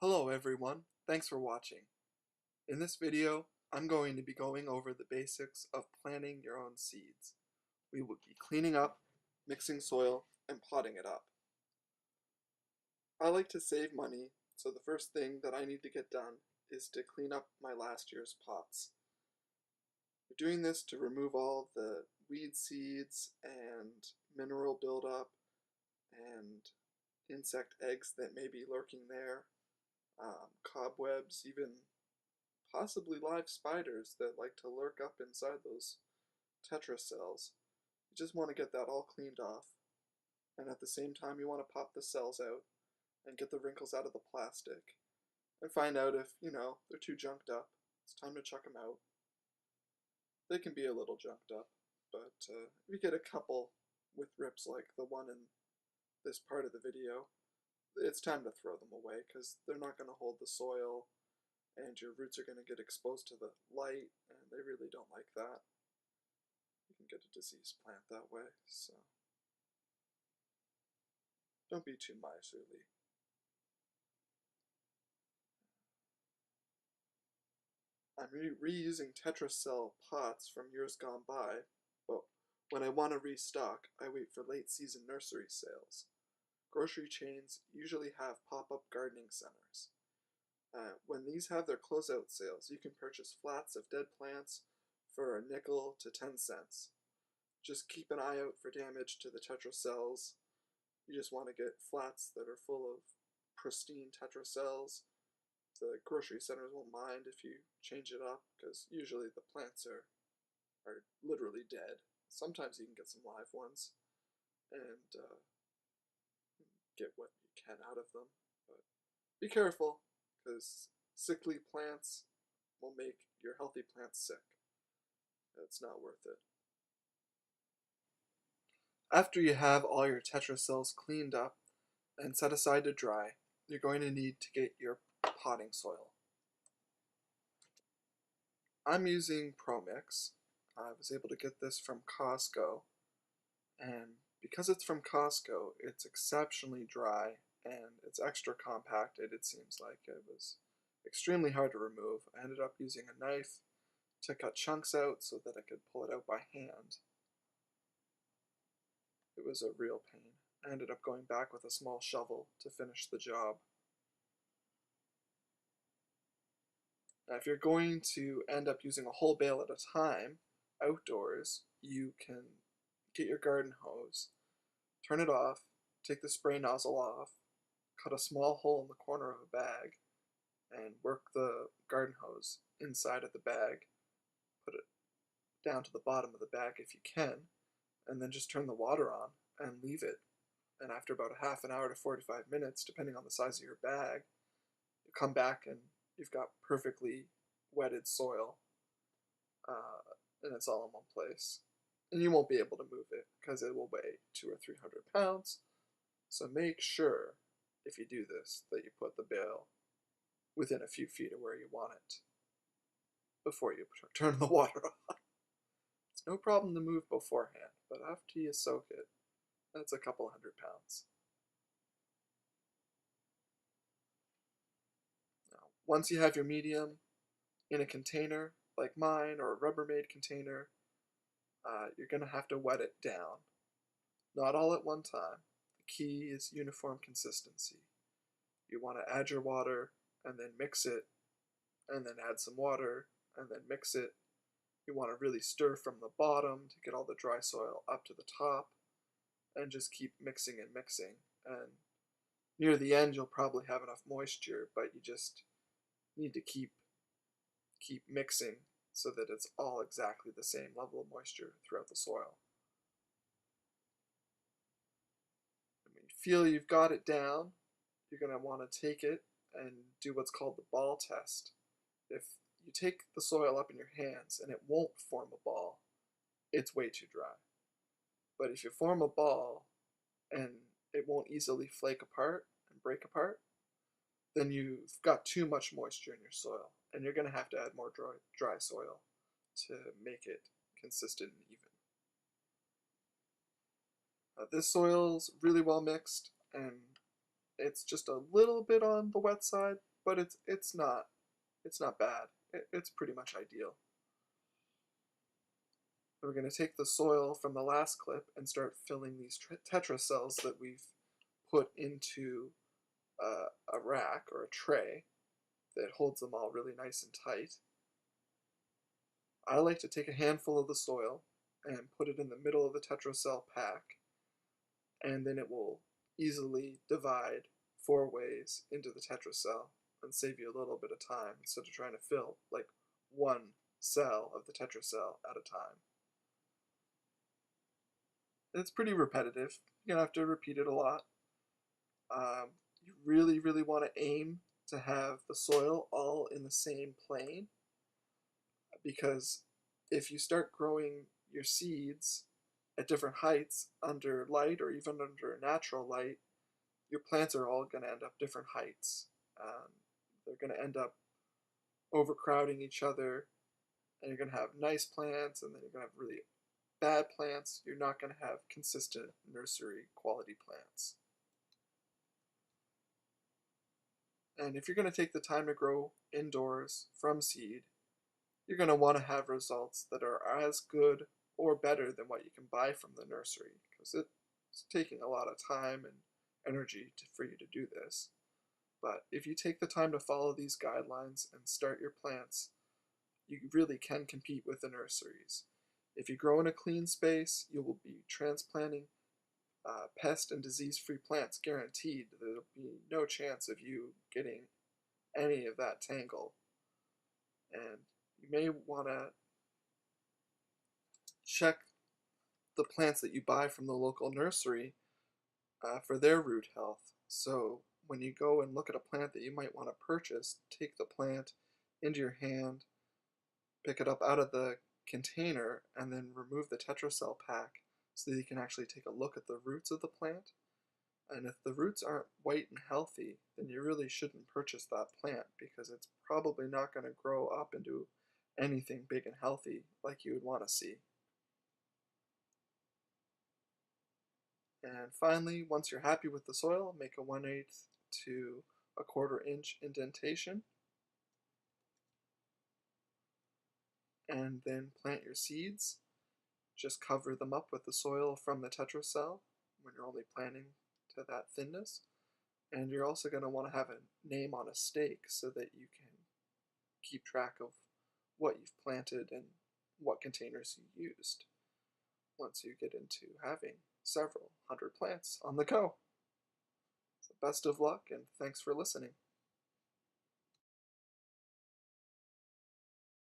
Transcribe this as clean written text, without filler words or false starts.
Hello everyone, thanks for watching. In this video, I'm going to be going over the basics of planting your own seeds. We will be cleaning up, mixing soil, and potting it up. I like to save money, so the first thing that I need to get done is to clean up my last year's pots. We're doing this to remove all the weed seeds and mineral buildup and insect eggs that may be lurking there. Cobwebs, even possibly live spiders that like to lurk up inside those tetra cells. You just want to get that all cleaned off, and at the same time you want to pop the cells out and get the wrinkles out of the plastic and find out if, they're too junked up. It's time to chuck them out. They can be a little junked up, but if you get a couple with rips like the one in this part of the video, it's time to throw them away because they're not going to hold the soil and your roots are going to get exposed to the light and they really don't like that. You can get a diseased plant that way, so don't be too miserly. I'm reusing tetracell pots from years gone by, but when I want to restock, I wait for late season nursery sales. Grocery chains usually have pop-up gardening centers. When these have their closeout sales, you can purchase flats of dead plants for a nickel to 10 cents. Just keep an eye out for damage to the tetracells. You just want to get flats that are full of pristine tetracells. The grocery centers won't mind if you change it up because usually the plants are literally dead. Sometimes you can get some live ones and get what you can out of them, but be careful because sickly plants will make your healthy plants sick. It's not worth it. After you have all your tetracells cleaned up and set aside to dry, you're going to need to get your potting soil. I'm using ProMix. I was able to get this from Costco, and because it's from Costco, it's exceptionally dry and it's extra compacted. It seems like it was extremely hard to remove. I ended up using a knife to cut chunks out so that I could pull it out by hand. It was a real pain. I ended up going back with a small shovel to finish the job. Now, if you're going to end up using a whole bale at a time outdoors, you can get your garden hose, turn it off, take the spray nozzle off, cut a small hole in the corner of a bag, and work the garden hose inside of the bag. Put it down to the bottom of the bag if you can, and then just turn the water on and leave it. And after about a half an hour to 45 minutes, depending on the size of your bag, you come back and you've got perfectly wetted soil, and it's all in one place. And you won't be able to move it because it will weigh 200 or 300 pounds. So make sure, if you do this, that you put the bale within a few feet of where you want it before you turn the water on. It's no problem to move beforehand, but after you soak it, that's a couple hundred pounds. Now, once you have your medium in a container like mine or a Rubbermaid container, you're going to have to wet it down. Not all at one time. The key is uniform consistency. You want to add your water and then mix it, and then add some water and then mix it. You want to really stir from the bottom to get all the dry soil up to the top, and just keep mixing and mixing. And near the end, you'll probably have enough moisture, but you just need to keep mixing so that it's all exactly the same level of moisture throughout the soil. And when you feel you've got it down, you're going to want to take it and do what's called the ball test. If you take the soil up in your hands and it won't form a ball, it's way too dry. But if you form a ball and it won't easily flake apart and break apart, then you've got too much moisture in your soil, and you're going to have to add more dry soil to make it consistent and even. This soil's really well mixed, and it's just a little bit on the wet side, but it's not bad. It's pretty much ideal. We're going to take the soil from the last clip and start filling these tetra cells that we've put into a rack or a tray that holds them all really nice and tight. I like to take a handful of the soil and put it in the middle of the tetra cell pack, and then it will easily divide 4 ways into the tetra cell and save you a little bit of time instead of trying to fill like one cell of the tetra cell at a time. It's pretty repetitive. You're going to have to repeat it a lot. You really, really want to aim to have the soil all in the same plane, because if you start growing your seeds at different heights under light or even under natural light, your plants are all going to end up different heights. They're going to end up overcrowding each other, and you're going to have nice plants, and then you're going to have really bad plants. You're not going to have consistent nursery quality plants. And if you're going to take the time to grow indoors from seed, you're going to want to have results that are as good or better than what you can buy from the nursery, because it's taking a lot of time and energy for you to do this. But if you take the time to follow these guidelines and start your plants, you really can compete with the nurseries. If you grow in a clean space, you will be transplanting pest and disease-free plants, guaranteed. There'll be no chance of you getting any of that tangle. And you may want to check the plants that you buy from the local nursery for their root health. So when you go and look at a plant that you might want to purchase, take the plant into your hand, pick it up out of the container, and then remove the tetracell pack so that you can actually take a look at the roots of the plant. And if the roots aren't white and healthy, then you really shouldn't purchase that plant, because it's probably not going to grow up into anything big and healthy like you would want to see. And finally, once you're happy with the soil, make a 1/8 to a 1/4 inch indentation, and then plant your seeds. Just cover them up with the soil from the tetracell when you're only planting to that thinness. And you're also going to want to have a name on a stake so that you can keep track of what you've planted and what containers you used once you get into having several hundred plants on the go. So best of luck, and thanks for listening.